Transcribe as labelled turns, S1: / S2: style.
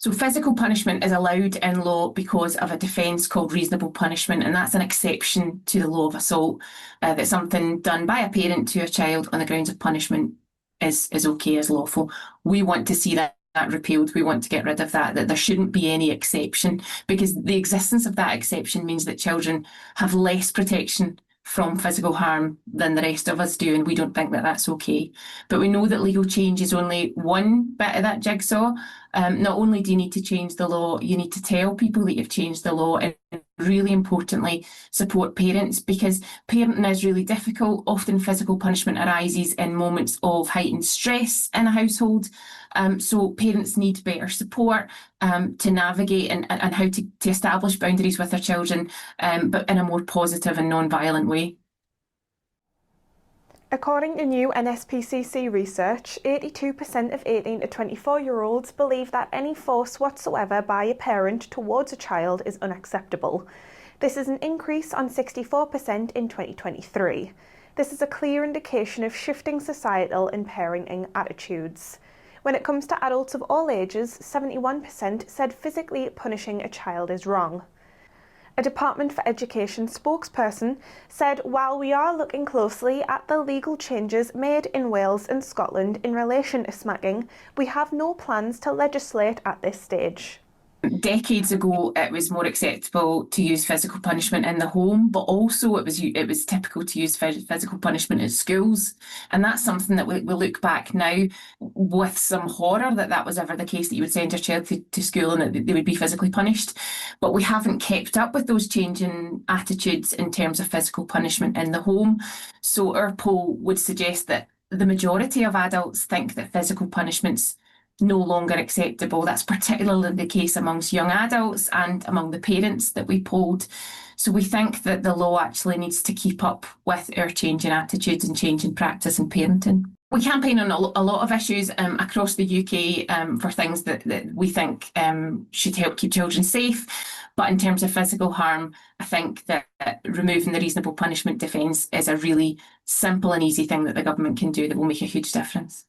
S1: So physical punishment is allowed in law because of a defence called reasonable punishment, and that's an exception to the law of assault. That something done by a parent to a child on the grounds of punishment is okay, is lawful. We want to see that repealed. We want to get rid of that there shouldn't be any exception, because the existence of that exception means that children have less protection from physical harm than the rest of us do, and we don't think that that's okay. But we know that legal change is only one bit of that jigsaw. Not only do you need to change the law, you need to tell people that you've changed the law, and really importantly, support parents, because parenting is really difficult. Often physical punishment arises in moments of heightened stress in a household. So parents need better support to navigate and how to establish boundaries with their children, but in a more positive and non-violent way.
S2: According to new NSPCC research, 82% of 18 to 24-year-olds believe that any force whatsoever by a parent towards a child is unacceptable. This is an increase on 64% in 2023. This is a clear indication of shifting societal and parenting attitudes. When it comes to adults of all ages, 71% said physically punishing a child is wrong. A Department for Education spokesperson said, while we are looking closely at the legal changes made in Wales and Scotland in relation to smacking, we have no plans to legislate at this stage.
S1: Decades ago, it was more acceptable to use physical punishment in the home, but also it was typical to use physical punishment at schools. And that's something that we look back now with some horror that was ever the case, that you would send your child to school and that they would be physically punished. But we haven't kept up with those changing attitudes in terms of physical punishment in the home. So our poll would suggest that the majority of adults think that physical punishment's no longer acceptable. That's particularly the case amongst young adults and among the parents that we polled. So we think that the law actually needs to keep up with our changing attitudes and changing practice in parenting. We campaign on a lot of issues across the UK for things that we think should help keep children safe. But in terms of physical harm, I think that removing the reasonable punishment defence is a really simple and easy thing that the government can do that will make a huge difference.